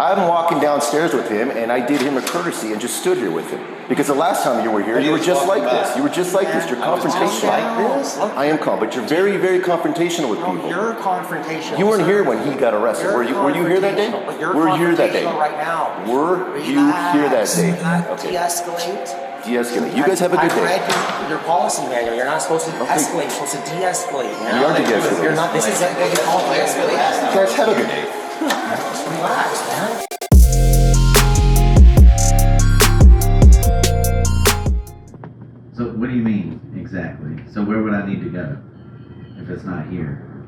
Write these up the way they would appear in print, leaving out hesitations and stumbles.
I'm walking downstairs with him, and I did him a courtesy and just stood here with him. Because the last time you were here, you were just like this. You were just like this. You're confrontational. I am calm, but you're very, very confrontational with people. You're confrontational. You weren't here when he got arrested. Were you here that day? Were you here that day? Right now. Were you here that day? Okay. De-escalate. De-escalate. You guys have a good day. I read your policy manual. You're not supposed to escalate. You're supposed to de-escalate. You are de-escalating. You're not. This is what you call de-escalate. You guys have a good day. Just relax, man. So what do you mean exactly? So where would I need to go if it's not here?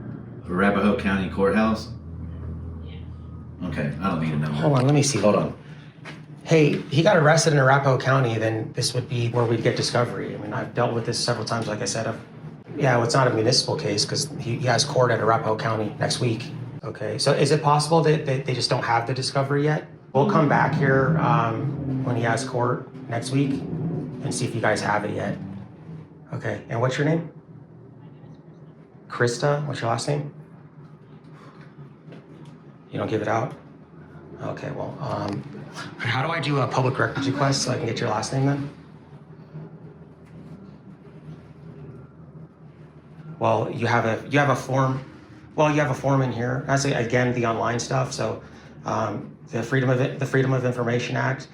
Arapahoe County Courthouse? Okay, I don't need to know. Hold on, let me see. Hold on. Hey, he got arrested in Arapahoe County, then this would be where we'd get discovery. I mean, I've dealt with this several times, like I said. Yeah, well, it's not a municipal case because he has court at Arapahoe County next week. Okay, so is it possible that they just don't have the discovery yet? We'll come back here when he has court next week and see if you guys have it yet. Okay, and what's your name? Christa, what's your last name? You don't give it out? Okay, well, how do I do a public records request so I can get your last name then? Well, you have a form. Well, you have a form in here. That's again the online stuff. So, the Freedom of Information Act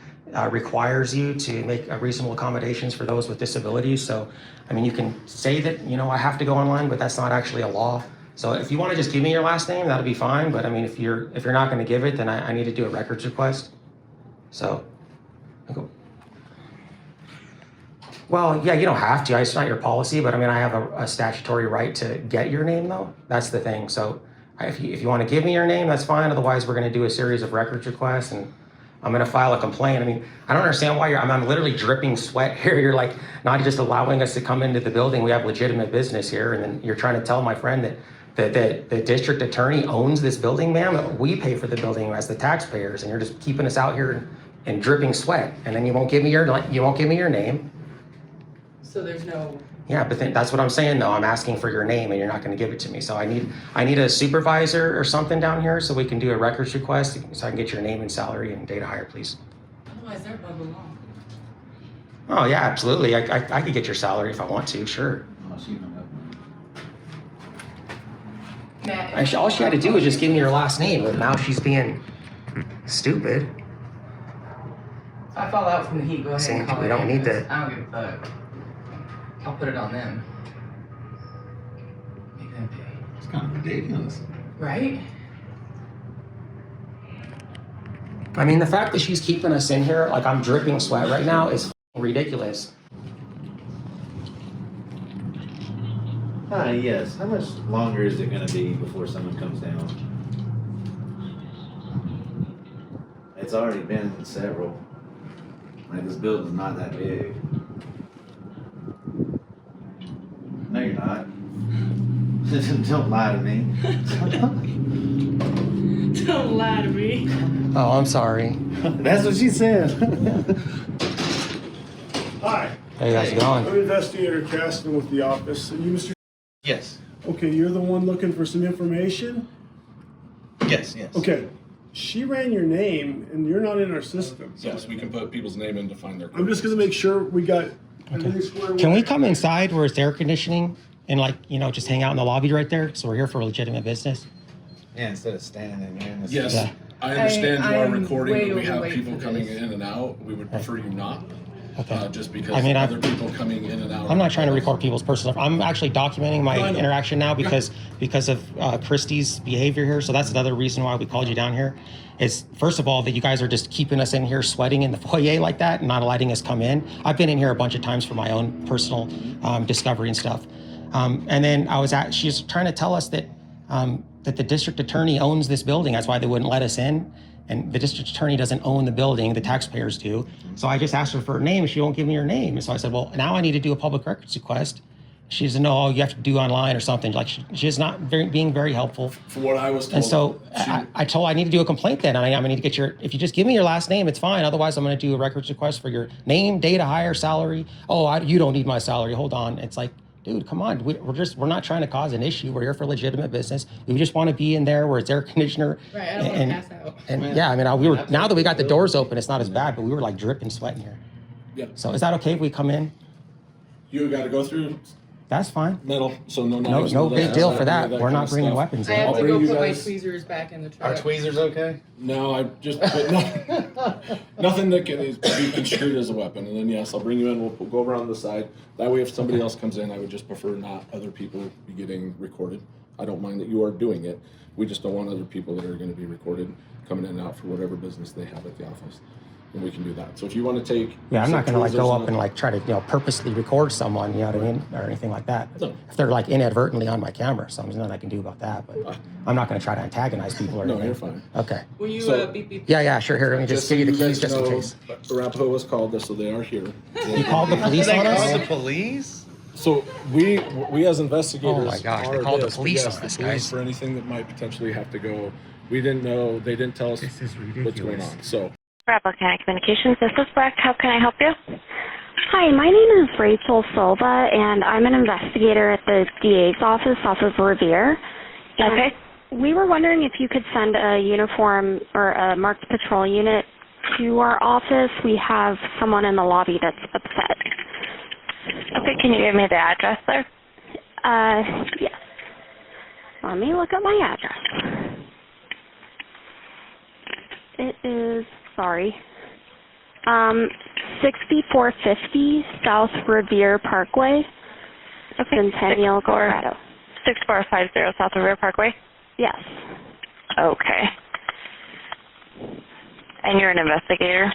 requires you to make reasonable accommodations for those with disabilities. So, I mean, you can say that I have to go online, but that's not actually a law. So, if you want to just give me your last name, that'll be fine. But I mean, if you're not going to give it, then I need to do a records request. So, well, yeah, you don't have to. It's not your policy, but I mean, I have a statutory right to get your name, though. That's the thing. So, if you want to give me your name, that's fine. Otherwise, we're going to do a series of records requests, and I'm going to file a complaint. I mean, I don't understand why I'm literally dripping sweat here. You're like not just allowing us to come into the building. We have legitimate business here, and then you're trying to tell my friend that the district attorney owns this building, ma'am. We pay for the building as the taxpayers, and you're just keeping us out here in dripping sweat, and then you won't give me your name. So there's no. Yeah, but then that's what I'm saying though. I'm asking for your name and you're not going to give it to me. So I need a supervisor or something down here so we can do a records request so I can get your name and salary and date of hire, please. Otherwise, they're above the law. Oh yeah, absolutely. I could get your salary if I want to. Sure. Matt, All she had to do was just give me her last name, but now she's being stupid. if I fall out from the heat, go ahead and call We it don't in, need 'cause to. I don't give a fuck. I'll put it on them. Make them pay. It's kind of ridiculous. Right? I mean, the fact that she's keeping us in here, like I'm dripping sweat right now, is ridiculous. Hi, yes. How much longer is it going to be before someone comes down? It's already been several. Like, this building's not that big. No, you're not. Don't lie to me. Don't lie to me. Oh, I'm sorry. That's what she said. Hi, Hey, how's it going? I'm Investigator Kasten with the office. Are you Mr. Yes. Okay, you're the one looking for some information? Yes. Okay, she ran your name and you're not in our system. Yes, we can put people's name in to find their. I'm just gonna make sure we got everything squared away. Can we come inside where it's air conditioning and just hang out in the lobby right there? So we're here for legitimate business. Yeah, instead of standing in here in the Yes, Yeah. I understand you are I'm recording, way but we have overweight people for coming this. in and out. We would prefer you not, Okay. just because I mean, other people coming in and out. I'm not trying to record people's personal. I'm actually documenting my No, I know. interaction now because of Christy's behavior here. So that's another reason why we called you down here. Is first of all that you guys are just keeping us in here sweating in the foyer like that and not letting us come in. I've been in here a bunch of times for my own personal discovery and stuff. And then she's trying to tell us that that the district attorney owns this building. That's why they wouldn't let us in. And the district attorney doesn't own the building, the taxpayers do. So I just asked her for her name, she won't give me her name. And so I said, well, now I need to do a public records request. She said, no, you have to do online or something. Like she's not being very helpful. For what I was told. And so I told her I need to do a complaint then. I need to get if you just give me your last name, it's fine. Otherwise, I'm going to do a records request for your name, date of hire, salary. Oh, you don't need my salary. Hold on. It's like, dude, come on. We're not trying to cause an issue. We're here for legitimate business. We just want to be in there where it's air conditioner. Right, I don't want to pass out. And yeah, I mean, now that we got the doors open, it's not as bad, but we were like dripping sweat in here. Yeah. So is that okay if we come in? You got to go through That's fine. metal, so no knives. No big deal that, for that. any of We're kind not of bringing stuff. weapons I in. have I'll to bring go you put my guys- tweezers back in the Are truck. tweezers okay? No, I just but nothing that can be construed as a weapon. And then yes, I'll bring you in. We'll go over on the side. That way, if somebody else comes in, I would just prefer not other people be getting recorded. I don't mind that you are doing it. We just don't want other people that are going to be recorded coming in and out for whatever business they have at the office. And we can do that. So if you want to take, Yeah, I'm some not gonna like tweezers go up and like try to, purposely record someone, you know what I mean? Or anything like that. No. If they're like inadvertently on my camera, so there's nothing I can do about that, but I'm not gonna try to antagonize people or No, anything. you're fine. Okay. Will you So- beep beep? Yeah, sure. Here, let me just so give you the you keys guys just in know, case. Arapahoe was called, so they are here. You called the police on us? police? So we as investigators Oh my gosh, they are called the this, but police yes, on us, the police guys. for anything that might potentially have to go. We didn't know. They didn't tell us This is what's going ridiculous. on. So Arapahoe County Communications, this is Breck. How can I help you? Hi, my name is Rachel Silva, and I'm an investigator at the DA's office off of Revere. And Okay. we were wondering if you could send a uniform or a marked patrol unit to our office. We have someone in the lobby that's upset. Okay, can you give me the address there? Yes. Let me look at my address. It is, 6450 South Revere Parkway, Centennial, Colorado. 6450 South Revere Parkway? Yes. Okay. And you're an investigator?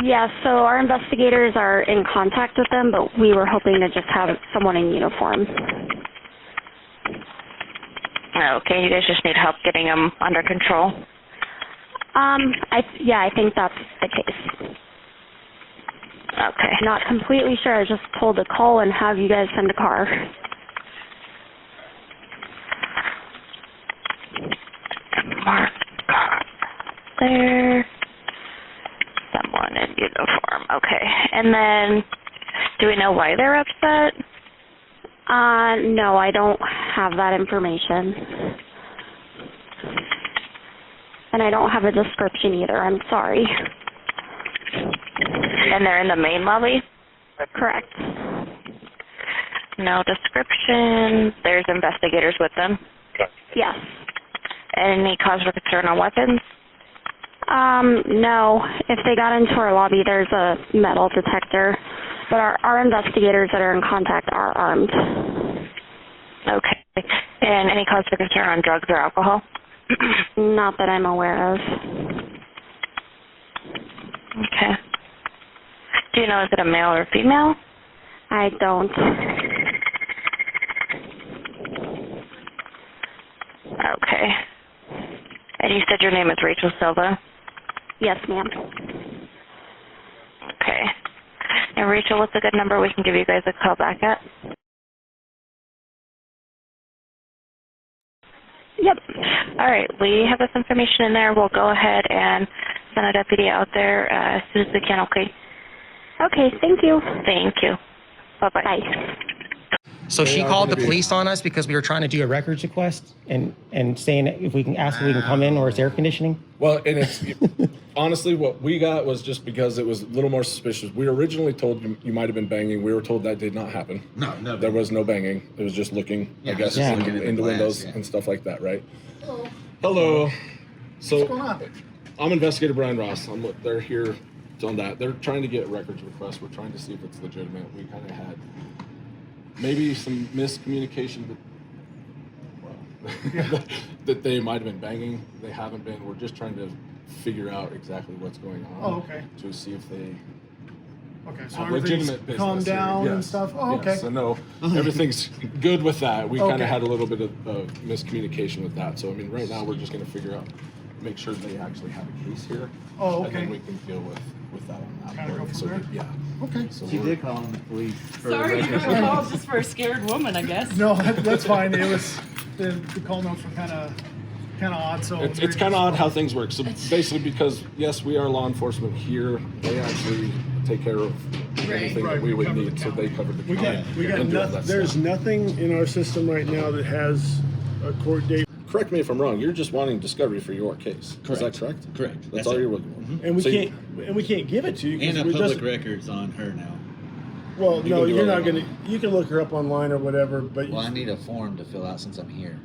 Yes, so our investigators are in contact with them, but we were hoping to just have someone in uniform. Okay, you guys just need help getting them under control? I think that's the case. Okay. Not completely sure. I was just told to call and have you guys send a car. Mark there. Someone in uniform. Okay. And then, do we know why they're upset? No, I don't have that information. And I don't have a description either. I'm sorry. And they're in the main lobby? Correct. No description. There's investigators with them. Yes. Any cause for concern on weapons? No. If they got into our lobby, there's a metal detector. But our investigators that are in contact are armed. Okay. And any cause for concern on drugs or alcohol? Not that I'm aware of. Okay. Do you know, is it a male or female? I don't. Okay. And you said your name is Rachel Silva? Yes, ma'am. Okay. And Rachel, what's a good number we can give you guys a call back at? Yep. All right. We have this information in there. We'll go ahead and send a deputy out there as soon as we can, okay? Okay, thank you. Thank you. Bye-bye. Bye. So she called the police on us because we were trying to do a records request and saying if we can ask if we can come in or it's air conditioning. well, and it's honestly what we got was just because it was a little more suspicious. We were originally told you might have been banging. We were told that did not happen. No. There was no banging. It was just looking, I guess, Yeah. in the windows and stuff like that, right? Hello. So I'm Investigator Brian Ross. They're here on that. They're trying to get records requests. We're trying to see if it's legitimate. We kind of had maybe some miscommunication that they might have been banging. They haven't been. We're just trying to figure out exactly what's going on. Oh, okay. To see if they Okay, so have everything's legitimate business. calmed here. down and Yes. stuff. Oh, Yes. okay. So no, everything's good with that. We kind Okay. of had a little bit of miscommunication with that. So I mean, right now we're just going to figure out, make sure they actually have a case here. Oh, And then okay. we can deal with that on that Kinda point. go So from there? yeah. Okay. So She we're- did call on the police. For Sorry, the you record. called just for a scared woman, I guess. No, that's fine. It was the call notes were kind of odd. So It's kind of odd how things work. So basically, because yes, we are law enforcement here, they actually take care of anything that we would need, so they covered the We county. got and do all nothing. that There's stuff. nothing in our system right now that has a court date, Correct me if I'm wrong. You're just wanting discovery for your case. Is that correct? Correct. That's all you're looking for. and we So you- can't give it to you. 'cause And a it public doesn't- records on her now. Well, You no, can do you're all not that. gonna. You can look her up online or whatever, but Well, I need a form to fill out since I'm here.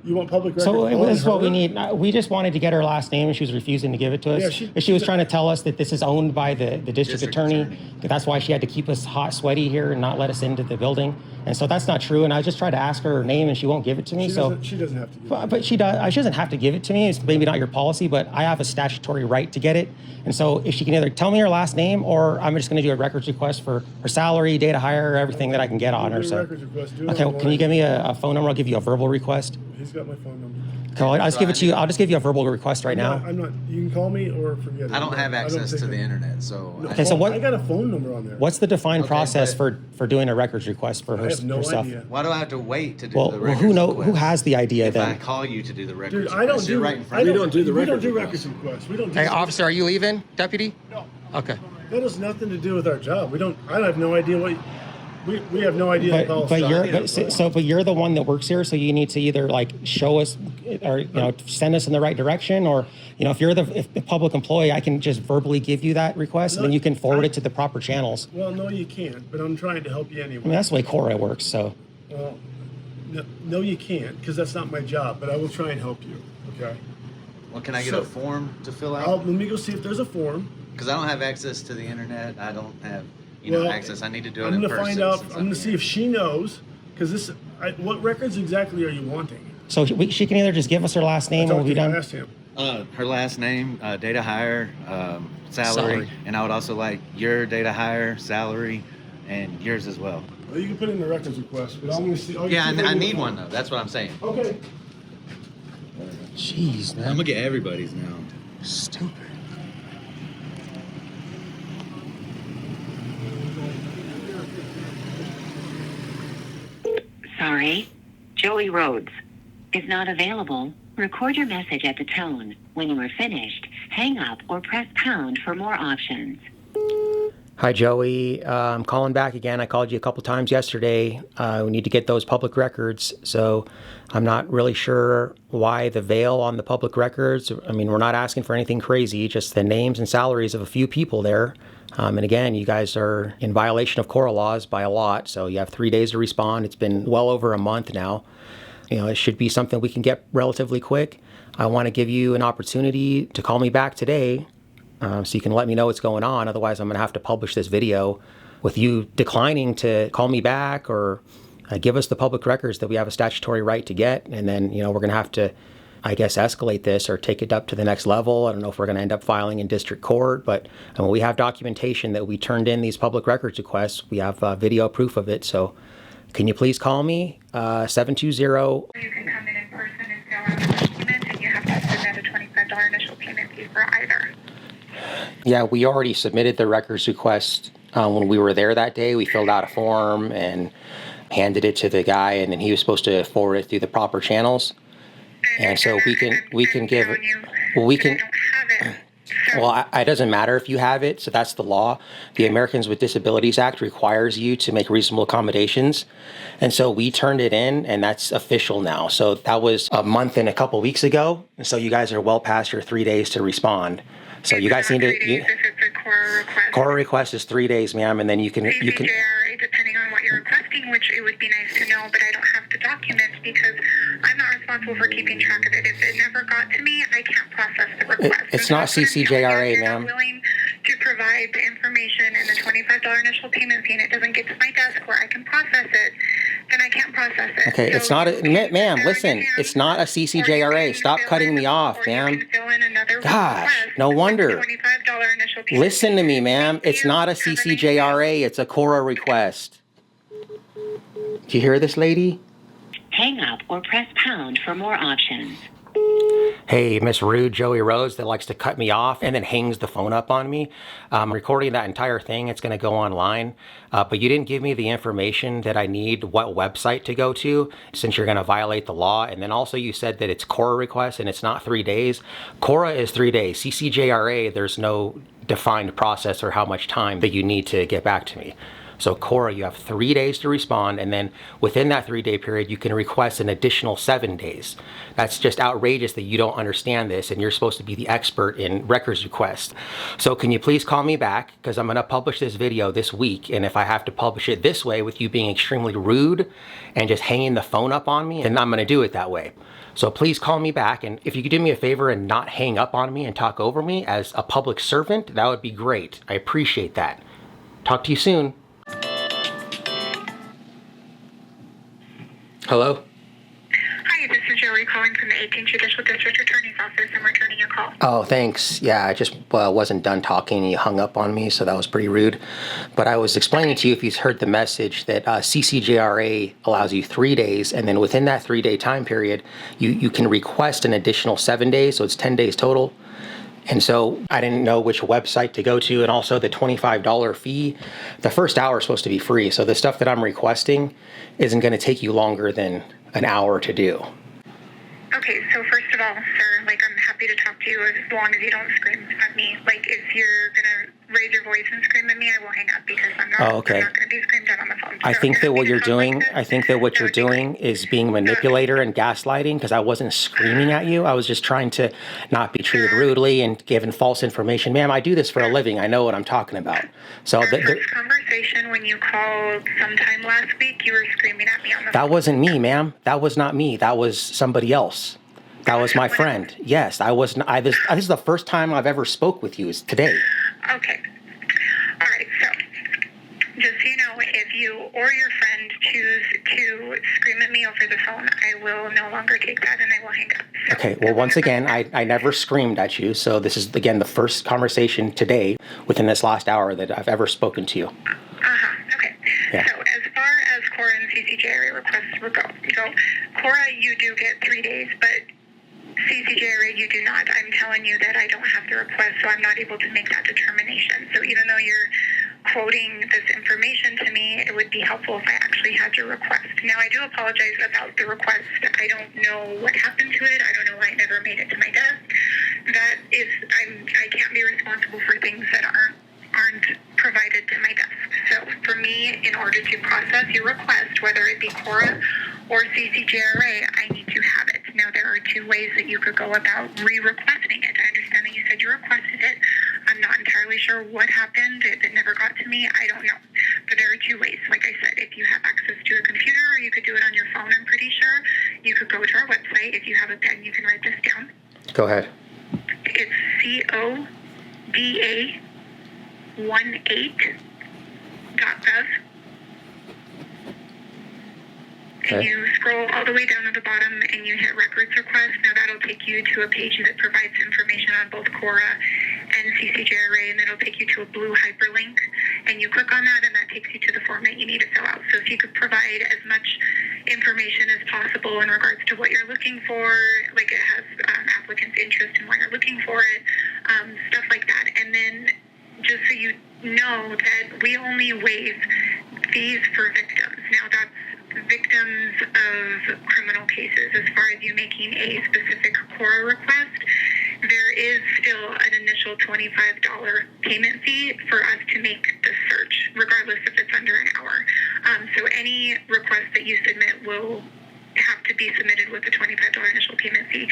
you want public record. So on this is what we her? need. We just wanted to get her last name, and she was refusing to give it to us. Yeah, she was trying to tell us that this is owned by the district attorney. attorney. That's why she had to keep us hot, sweaty here and not let us into the building. And so that's not true. And I just tried to ask her name, and she won't give it to me. She doesn't have to. Give it. But she does. She doesn't have to give it to me. It's maybe not your policy, but I have a statutory right to get it. And so if she can either tell me her last name, or I'm just going to do a records request for her salary, data hire, everything that I can get on her. Do a So records request, do it okay, well, can you online. give me a phone number? I'll give you a verbal request. He's got my phone number. Okay, I'll just give it to you. I'll just give you a verbal request right now. I'm not. You can call me or forget it. I don't have access take to the it. internet, so No, Okay, so what- I got a phone number on there. What's the defined Okay, process but- for doing a records request for her, I have no her stuff? idea. why do I have to wait to do Well, the who records know request? who has the idea If I then? call you to do the records Dude, I don't request, do. you're right in front I of don't, me. don't do the we don't records do request. records requests. We don't do. Hey, officer, are you leaving, deputy? No. Okay. That has nothing to do with our job. We don't. I have no idea what. We have no idea. the policy. But you're the one that works here, so you need to either like show us or send us in the right direction, or if you're if the public employee, I can just verbally give you that request, and then you can forward it to the proper channels. Well, no, you can't. But I'm trying to help you anyway. I mean, that's the way Cora works. So Well, no, you can't, because that's not my job. But I will try and help you. Okay. Well, can I get So- a form to fill Let out? me go see if there's a form. Because I don't have access to the internet. I don't have Well, access. I need to do it I'm in gonna person. find out. since I'm gonna see here. if she knows, because what records exactly are you wanting? so she can either just give us her last name, and we'll be done. I asked him. Her last name, data hire, salary, Salary. and I would also like your data hire, salary, and yours as well. Well, you can put in the records request, but I'm gonna see. Yeah, I need one though. That's what I'm saying. Okay. Jeez, I'm man. gonna get everybody's now. Stupid. Sorry, Joey Rhodes is not available. Record your message at the tone. When you are finished, hang up or press pound for more options. Hi, Joey. I'm calling back again. I called you a couple times yesterday. We need to get those public records. So I'm not really sure why the veil on the public records. I mean, we're not asking for anything crazy, just the names and salaries of a few people there. And again, you guys are in violation of Cora laws by a lot. So you have 3 days to respond. It's been well over a month now. It should be something we can get relatively quick. I want to give you an opportunity to call me back today. So you can let me know what's going on. Otherwise, I'm going to have to publish this video with you declining to call me back or give us the public records that we have a statutory right to get. And then, we're going to have to, I guess, escalate this or take it up to the next level. I don't know if we're going to end up filing in district court, but when we have documentation that we turned in these public records requests, we have video proof of it. So can you please call me, 720. You can come in person and fill out a document, and you have to submit a $25 initial payment fee for either. Yeah, we already submitted the records request when we were there that day. We filled out a form and handed it to the guy, and then he was supposed to forward it through the proper channels. And so we can give it. Well, we can. Well, it doesn't matter if you have it. So that's the law. The Americans with Disabilities Act requires you to make reasonable accommodations. And so we turned it in, and that's official now. So that was a month and a couple weeks ago. And so you guys are well past your 3 days to respond. So you guys need to. Cora request is 3 days, ma'am, and then you can. JRA, depending on what you're requesting, which it would be nice to know, but I don't have the documents because I'm not responsible for keeping track of it. If it never got to me, I can't process the request. It's not CCJRA, If you're ma'am. not willing to provide the information and the $25 initial payment fee, and it doesn't get to my desk where I can process it, then I can't process it. Okay, So it's not you can ma'am, sit there listen, on your it's hands, not a or you CCJRA. can Stop fill cutting in- me off, or you ma'am. can fill in another Gosh, request no with wonder. the $25 initial payment Listen fee. to me, ma'am. Thank It's you. not a Have nice day. CCJRA. It's a Cora request. Do you hear this, lady? Hang up or press pound for more options. Hey, Miss Rude Joey Rhodes that likes to cut me off and then hangs the phone up on me. I'm recording that entire thing. It's going to go online. But you didn't give me the information that I need, what website to go to, since you're going to violate the law. And then also you said that it's Cora request and it's not 3 days. Cora is 3 days. CCJRA, there's no defined process or how much time that you need to get back to me. So Cora, you have 3 days to respond, and then within that 3-day period, you can request an additional 7 days. That's just outrageous that you don't understand this, and you're supposed to be the expert in records requests. So can you please call me back, because I'm gonna publish this video this week, and if I have to publish it this way with you being extremely rude and just hanging the phone up on me, then I'm gonna do it that way. So please call me back, and if you could do me a favor and not hang up on me and talk over me as a public servant, that would be great. I appreciate that. Talk to you soon. Hello? Hi, this is Joey calling from the 18th Judicial District Attorney's Office. I'm returning your call. Oh, thanks. Yeah, I just wasn't done talking and you hung up on me, so that was pretty rude. But I was explaining to you, if you heard the message, that CCJRA allows you 3 days, and then within that 3-day time period, you can request an additional 7 days, so it's 10 days total. And so I didn't know which website to go to, and also the $25 fee. The first hour is supposed to be free, so the stuff that I'm requesting isn't going to take you longer than an hour to do. Okay, so first of all, sir, I'm happy to talk to you as long as you don't scream at me. If you're going to raise your voice and scream at me, I will hang up because I'm not going to be screamed at on the phone. I think that what you're doing, is being manipulator and gaslighting, because I wasn't screaming at you. I was just trying to not be treated rudely and given false information. Ma'am, I do this for a living. I know what I'm talking about. So our first conversation when you called sometime last week, you were screaming at me on the phone. That wasn't me, ma'am. That was not me. That was somebody else. That was my friend. Yes, I was. This is the first time I've ever spoke with you. Is today. Okay. All right. So, just so you know, if you or your friend choose to scream at me over the phone, I will no longer take that and I will hang up. So, okay. Well, once again, I never screamed at you. So this is again the first conversation today within this last hour that I've ever spoken to you. Okay. Yeah. So as far as Cora and CCJRA requests will go, Cora, you do get 3 days, but CCJRA, you do not. I'm telling you that I don't have the request, so I'm not able to make that determination. So even though you're quoting this information to me, it would be helpful if I actually had your request. Now, I do apologize about the request. I don't know what happened to it. I don't know why it never made it to my desk. That is, I can't be responsible for things that aren't provided to my desk. So for me, in order to process your request, whether it be Cora or CCJRA, I need to have it. Now, there are 2 ways that you could go about re-requesting it. I understand that you said you requested it. I'm not entirely sure what happened. If it never got to me, I don't know. But there are 2 ways. Like I said, if you have access to a computer, or you could do it on your phone, I'm pretty sure. You could go to our website. If you have a pen, you can write this down. Go ahead. It's CODA18.gov. And you scroll all the way down to the bottom and you hit records request. Now that'll take you to a page that provides information on both Cora and CCJRA, and that'll take you to a blue hyperlink. And you click on that and that takes you to the form that you need to fill out. So if you could provide as much information as possible in regards to what you're looking for, like it has applicant's interest in why you're looking for it, stuff like that. And then just so you know that we only waive fees for victims. Now that's victims of criminal cases. As far as you making a specific Cora request, there is still an initial $25 payment fee for us to make the search, regardless if it's under an hour. So any request that you submit will have to be submitted with a $25 initial payment fee.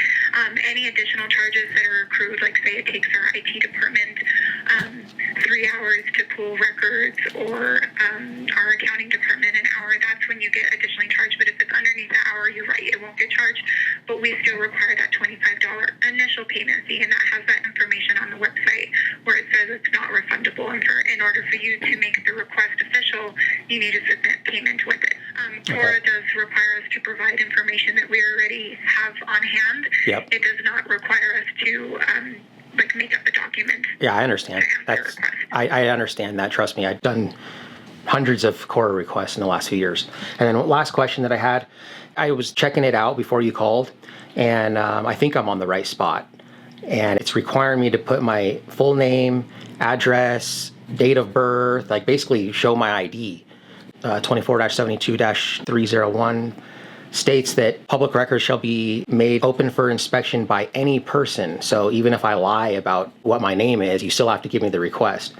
Any additional charges that are accrued, like say it takes our IT department 3 hours to pull records, or our accounting department an hour, that's when you get additionally charged. But if it's underneath the hour, you're right, it won't get charged. But we still require that $25 initial payment fee, and that has that information on the website where it says it's not refundable. And in order for you to make the request official, you need to submit payment with it. Cora does require us to provide information that we already have on hand. Yep. It does not require us to make up a document. Yeah, I understand. I understand that. Trust me, I've done hundreds of Cora requests in the last few years. And then last question that I had, I was checking it out before you called. and I think I'm on the right spot. And it's requiring me to put my full name, address, date of birth, like basically show my ID. 24-72-301 states that public records shall be made open for inspection by any person. So even if I lie about what my name is, you still have to give me the request.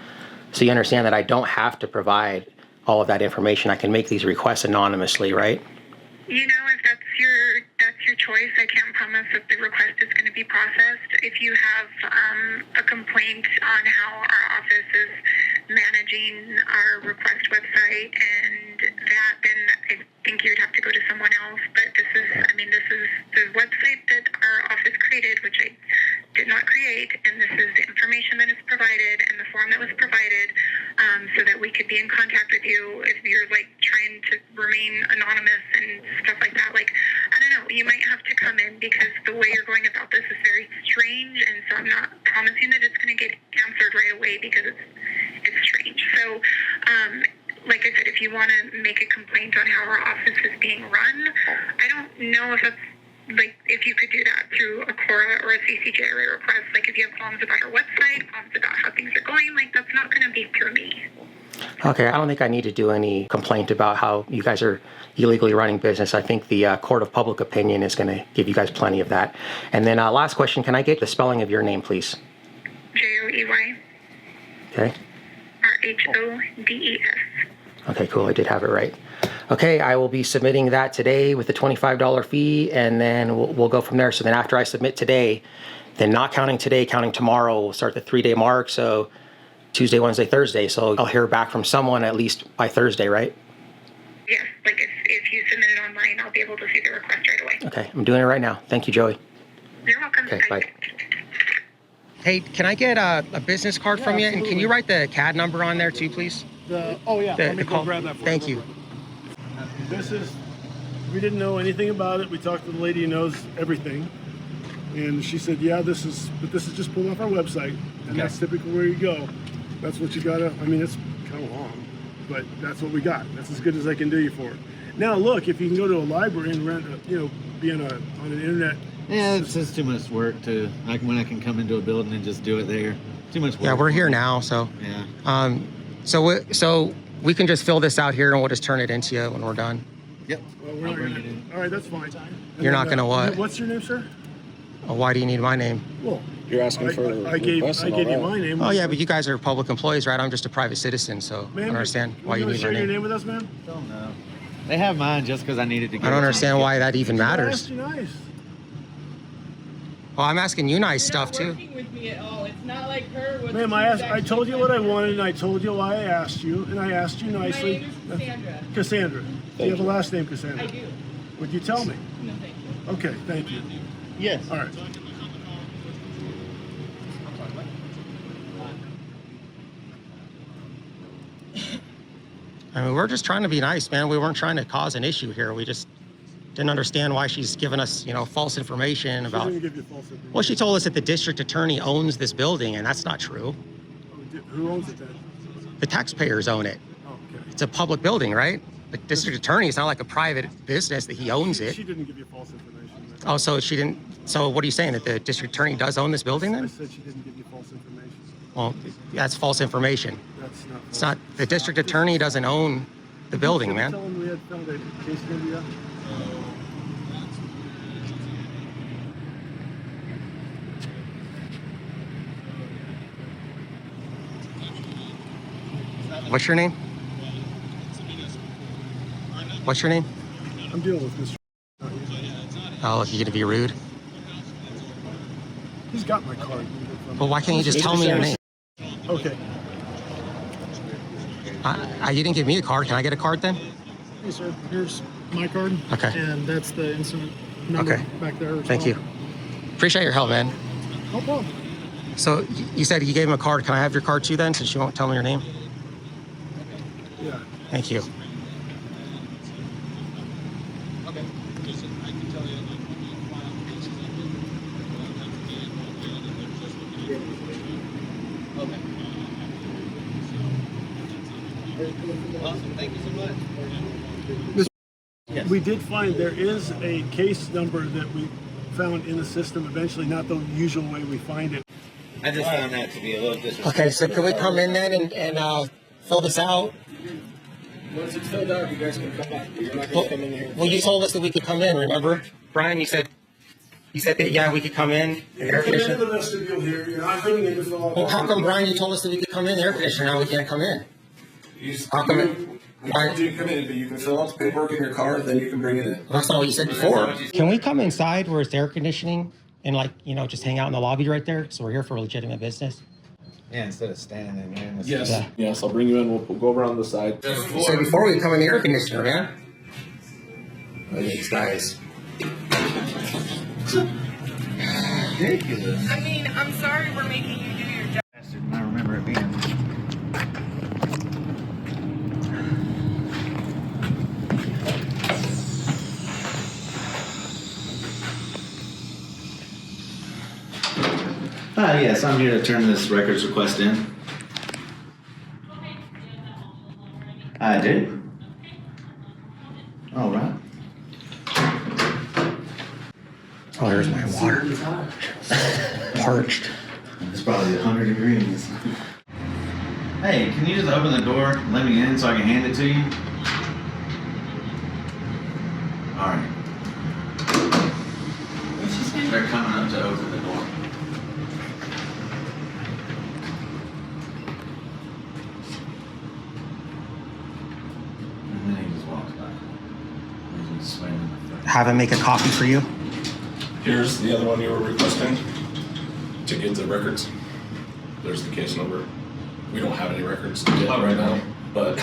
So you understand that I don't have to provide all of that information. I can make these requests anonymously, right? You know, if that's your choice, I can't promise that the request is going to be processed. If you have a complaint on how our office is managing our request website and that, then I think you would have to go to someone else. But this is the website that our office created, which I did not create, and this is the information that is provided and the form that was provided, so that we could be in contact with you if you're like trying to remain anonymous and stuff like that. Like, I don't know, you might have to come in because the way you're going about this is very strange, and so I'm not promising that it's going to get answered right away because it's strange. So, like I said, if you want to make a complaint on how our office is being run, I don't know if that's, like, if you could do that through a Cora or a CCJRA request. Like, if you have qualms about our website, qualms about how things are going, like, that's not going to be through me. Okay, I don't think I need to do any complaint about how you guys are illegally running business. I think the Court of Public Opinion is going to give you guys plenty of that. And then last question, can I get the spelling of your name, please? Joey. Okay. Rhodes. Okay, cool. I did have it right. Okay, I will be submitting that today with the $25 fee, and then we'll go from there. So then after I submit today, then not counting today, counting tomorrow, we'll start the 3-day mark. So Tuesday, Wednesday, Thursday. So I'll hear back from someone at least by Thursday, right? Yes, like if you submit it online, I'll be able to see the request right away. Okay, I'm doing it right now. Thank you, Joey. You're welcome. Okay, bye. Hey, can I get a business card from you? Absolutely. And can you write the CAD number on there too, please? Let me go grab that for you. Thank you. We didn't know anything about it. We talked to the lady who knows everything. And she said, yeah, this is just pulled off our website. And that's typically where you go. That's what you gotta, it's kind of long, but that's what we got. That's as good as I can do you for it. Now look, if you can go to a library and rent, be on an internet. Yeah, it's just too much work when I can come into a building and just do it there. Too much work. Yeah, we're here now, so. Yeah. So we can just fill this out here and we'll just turn it into you when we're done. Yep. Well, all right, that's fine. You're not gonna what? What's your name, sir? Why do you need my name? Well, you're asking for. I gave you my name. Oh yeah, but you guys are public employees, right? I'm just a private citizen, so I don't understand why you need my share your name. name with us, man? Don't know. They have mine just because I needed to get I don't understand why that even I matters. asked you nice. Well, I'm asking you nice stuff too. Working with me at all. It's not like her. Ma'am, I told you what I wanted, and I told you why I asked you, and I asked you nicely. My name is Cassandra. Cassandra. Do you have a last name, Cassandra? I do. Would you tell me? No, thank you. Okay, thank you. Yes. All right. I mean, we're just trying to be nice, man. We weren't trying to cause an issue here. We just didn't understand why she's given us, false information about. She didn't give you false information. Well, she told us that the district attorney owns this building, and that's not true. Who owns it then? The taxpayers own it. Oh, okay. It's a public building, right? The district attorney is not like a private business that he owns it. She didn't give you false information. Oh, so she didn't. So what are you saying, that the district attorney does own this building I then? said she didn't give you false information. Well, that's false information. That's not. It's not. The district attorney doesn't own the building, Did you man. tell him we had found a case in India? What's your name? What's your name? I'm dealing with Mr. Oh, look, you're gonna be rude. He's got my card. Well, why can't you just tell me your name? Okay. You didn't give me a card. Can I get a card then? Hey, sir. Here's my card. Okay. And that's the incident number back there. Thank you. Appreciate your help, man. No problem. So you said you gave him a card. Can I have your card too then, since you won't tell me your name? Yeah. Thank you. Awesome. Thank you so much. We did find there is a case number that we found in the system eventually, not the usual way we find it. I just found that to be a little disrespectful. Okay, so can we come in then and fill this out? Once it's filled out, you guys can come back. You're not going to come in here. Well, you told us that we could come in, remember? Brian, you said that, yeah, we could come in. Air conditioner. The vestibule here. You're not coming in to fill out. Well, how come, Brian, you told us that we could come in the air conditioner, now we can't come in? How come You told you to come in, but you can fill out the paperwork in your car, and then you can bring it in. Well, that's not what you said before. Can we come inside where it's air conditioning and, like, you know, just hang out in the lobby right there? So we're here for legitimate business. Yeah, instead of standing in there. Yes. Yeah. Yes, I'll bring you in. We'll go over on the side. So before we come in the air conditioner, man. Look at these guys. I mean, I'm sorry we're making you do your job. I remember it being. Yes, I'm here to turn this records request in. I did. All right. Oh, there's my water. Parched. It's probably 100 degrees. Hey, can you just open the door and let me in so I can hand it to you? All right. They're coming up to open the door. And then he just walks back. He's just swinging in the face. Have him make a copy for you. Here's the other one you were requesting to get the records. There's the case number. We don't have any records to get right now, but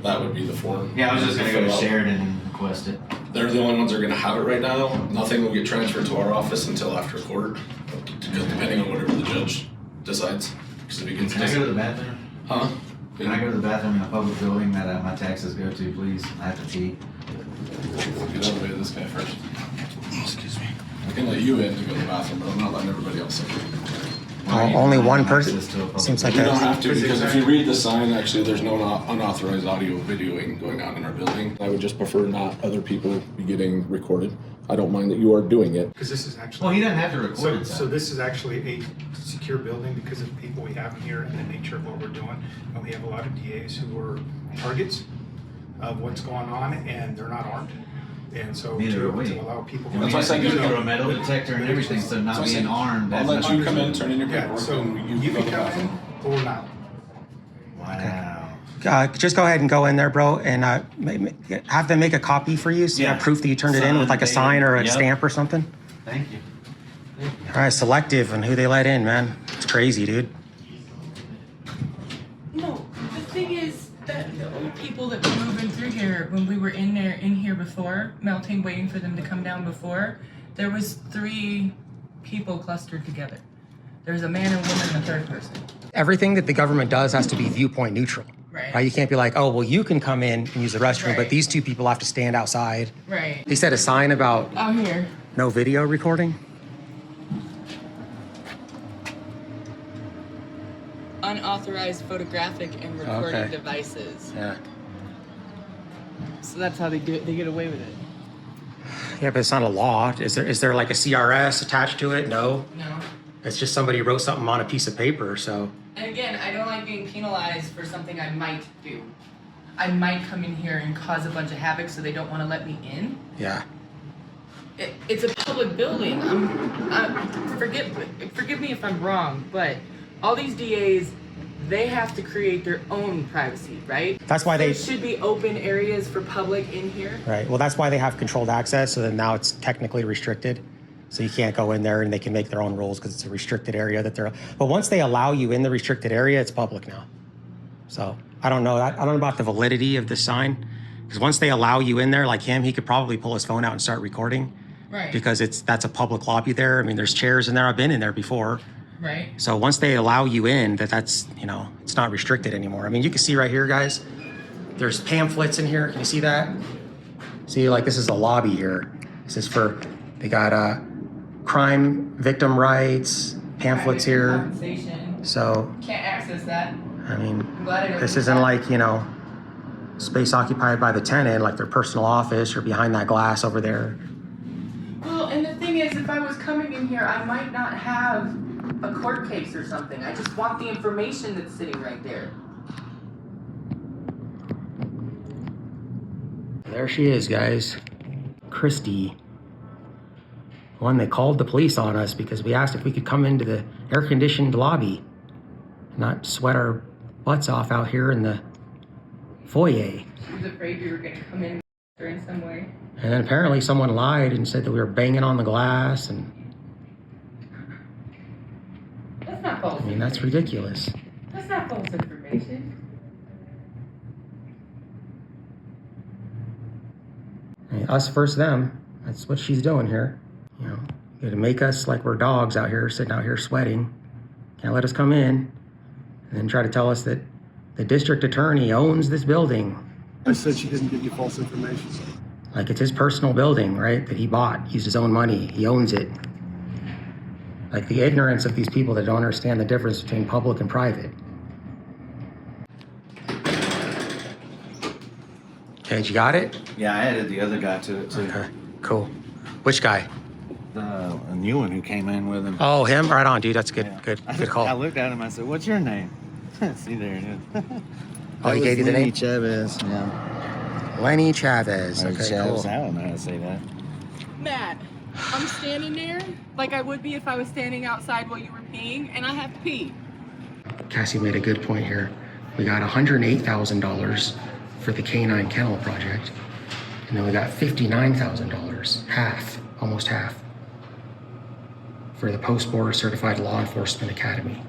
that would be the form. Yeah, I was just gonna go to Sheridan and request it. They're the only ones that are gonna have it right now. Nothing will get transferred to our office until after court, because depending on whatever the judge decides. Because if he gets Can I go to the bathroom? Huh? Can I go to the bathroom in a public building that my taxes go to, please? I have to pee. Get out of the way of this guy first. Excuse me. I can let you in to go to the bathroom, but I'm not letting everybody else in. Only one person? Seems like You don't a... have to, because if you read the sign, actually, there's no unauthorized audio videoing going on in our building. I would just prefer not other people be getting recorded. I don't mind that you are doing it. Because this is actually... Well, he doesn't have to record it. So this is actually a secure building because of the people we have here and the nature of what we're doing. And we have a lot of DAs who are targets of what's going on, and they're not armed. And so Neither are we. to allow people... That's why I said you go through a metal detector and everything, so not being armed. I'll let you come in, turn in your Yeah, paperwork, so and you go can to the come bathroom. in or not. Wow. just go ahead and go in there, bro, and have them make a copy for you, so you have proof that you turned it in with like a sign or a stamp or something. Thank you. All right, selective on who they let in, man. It's crazy, dude. No, the thing is that the old people that were moving through here, when we were in here before, melting, waiting for them to come down before, there was 3 people clustered together. There's a man, a woman, and a third person. Everything that the government does has to be viewpoint neutral. Right. You can't be like, oh, well, you can come in and use the restroom, Right. but these 2 people have to stand outside. Right. They said a sign about Out here. no video recording. Unauthorized photographic and recording Okay. devices. Yeah. So that's how they do it. They get away with it. Yeah, but it's not a law. Is there like a CRS attached to it? No. No. It's just somebody wrote something on a piece of paper, so. And again, I don't like being penalized for something I might do. I might come in here and cause a bunch of havoc so they don't want to let me in. Yeah. It's a public building. Forgive me if I'm wrong, but all these DAs, they have to create their own privacy, right? That's why There should be open areas for public in here. Right. Well, that's why they have controlled access. So then now it's technically restricted. So you can't go in there and they can make their own rules because it's a restricted area that they're. But once they allow you in the restricted area, it's public now. So I don't know. I don't know about the validity of the sign, because once they allow you in there, like him, he could probably pull his phone out and start recording. Right. Because that's a public lobby there. I mean, there's chairs in there. I've been in there before. Right. So once they allow you in, that's it's not restricted anymore. I mean, you can see right here, guys. There's pamphlets in here. Can you see that? See, like this is a lobby here. This is they got crime victim rights pamphlets here. Compensation. So Can't access that. I mean, I'm glad I know this that. isn't like space occupied by the tenant, like their personal office or behind that glass over there. Well, and the thing is, if I here, I might not have a court case or something. I just want the information that's sitting right there. There she is, guys. Christy. One that called the police on us because we asked if we could come into the air-conditioned lobby and not sweat our butts off out here in the foyer. She was afraid we were going to come in some way. And then apparently someone lied and said that we were banging on the glass, and That's not false. I mean, that's ridiculous. That's not false information. I mean, us versus them. That's what she's doing here. You know, to make us like we're dogs out here, sitting out here sweating. Can't let us come in. And then try to tell us that the district attorney owns this building. I said she didn't give you false information. Like it's his personal building, right? That he bought, used his own money. He owns it. Like the ignorance of these people that don't understand the difference between public and private. Okay, you got it? Yeah, I added the other guy to it too. Okay, cool. Which guy? A new one who came in with him. Oh, him? Right on, dude. That's good. Yeah. Good call. I looked at him. I said, "What's your name?" See, there it is. Oh, he gave you the name? Chavez. Yeah. Lenny Chavez. Or Okay, Chavez. cool. I don't know how to say that. Matt, I'm standing there like I would be if I was standing outside while you were peeing, and I have to pee. Cassie made a good point here. We got $108,000 for the Canine Kennel Project, and then we got $59,000, half, almost half, for the Post-Board Certified Law Enforcement Academy.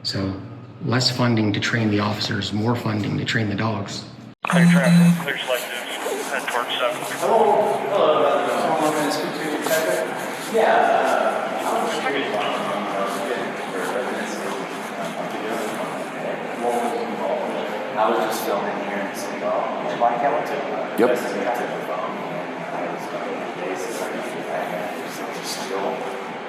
So less funding to train the officers, more funding to train the dogs. Clear traffic, clear selective, head towards 7. Hello. I was just filming here and saying, oh, why can't we take that? Yep. Still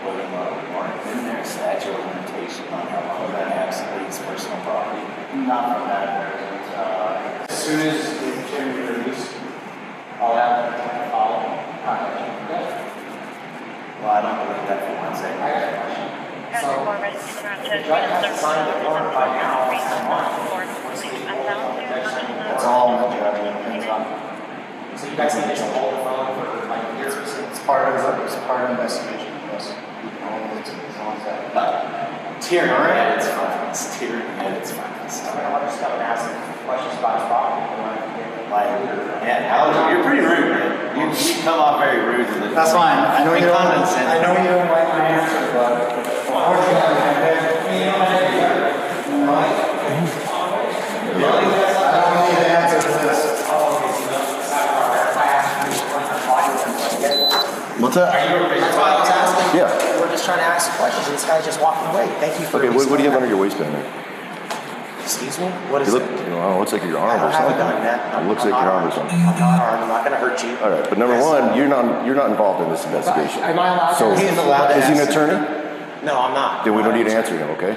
living more in their statute of limitation on how long that actually is personal property. Not from that. As soon as they can be released, I'll have them to follow. Well, I don't believe that for one second. I got a question. So, the judge has to sign the warrant by now. That's all the judge depends on. So you guys need to hold the phone for like years. It's part of the investigation. Yes. Tearing your head, it's fine. It's tearing your head, it's fine. I just got to ask questions about his property. Like, yeah, you're pretty rude, man. You come off very rude. That's fine. I know you don't like my answer, but What's that? That's why I was asking. Yeah. We're just trying to ask questions, and this guy's just walking away. Thank you for. Okay, what do you have under your waistband there? Excuse me? What is You look, it? it looks like your arm or something. It looks like your arm or something. I'm not armed. I'm not going to hurt you. All right, but number one, you're not involved in this investigation. Am I allowed So, to? He's allowed to is he an ask. attorney? No, I'm not. Then we don't need to answer him, okay?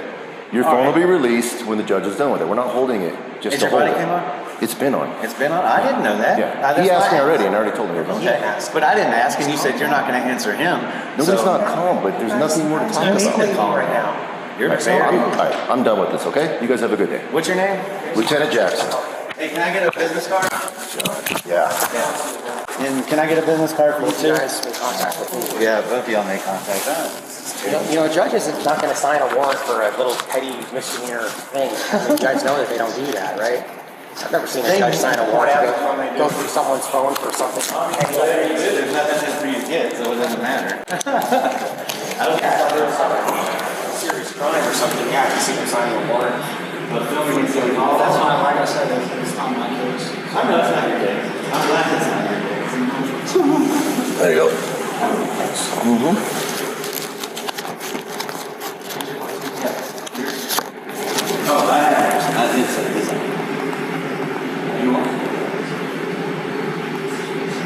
Your phone will be released when the judge is done with it. We're not holding it just Is to your hold body it. cam on? It's been on. It's been on? I didn't know that. Yeah. He asked me already, and I already told him everything. He asked, but I didn't ask, and you said you're not going to answer him. Nobody's not calm, but there's nothing more to talk You about. need to call right now. You're very. All right, I'm done with this, okay? You guys have a good day. What's your name? Lieutenant Jackson. Hey, can I get a business card? Yeah. And can I get a business card for you too? Yeah, both of y'all make contact. You know, judges is not going to sign a warrant for a little petty misdemeanor thing. I mean, judges know that they don't do that, right? I've never seen a judge sign a warrant to go through someone's phone for something. There's nothing for you to get, so it doesn't matter. I don't care. Serious crime or something. Yeah, I see you signing a warrant. But filming is doing all that's fine. Like I said, it's not my case. I know it's not your case. I'm glad it's not your case. There you go. Mm-hmm. Oh, I did say this. You want?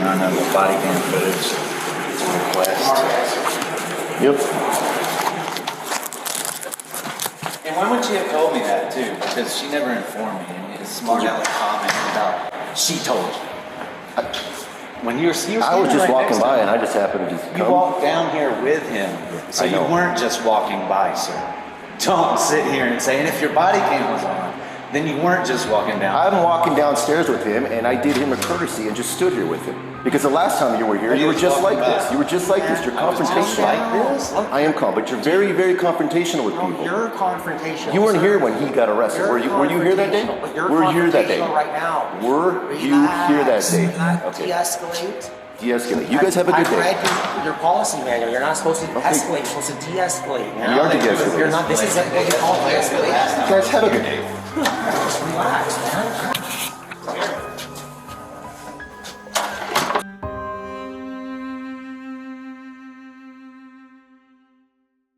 I know the body cam footage. It's a request. Yep. And why wouldn't she have told me that too? Because she never informed me. And it's smart aleck comment about she told you. When you were I was just walking by and I just happened to You come. walked down here with him, so I you know. weren't just walking by, sir. Don't sit here and say, and if your body cam was on, then you weren't just walking down. I'm walking downstairs with him, and I did him a courtesy and just stood here with him. Because the last time you were here, you were just like this. You were just like this. You're confrontational. I am calm, but you're very, very confrontational with people. You're confrontational. You weren't here when he got arrested. Were you here that day? Were you here that day? Right now. Were you here that day? Okay. De-escalate. De-escalate. You guys have a good I day. read your policy manual. You're not supposed to escalate. You're supposed to de-escalate. We are de-escalating. You're not. This is what you call de-escalate. You guys have a good day. Just relax.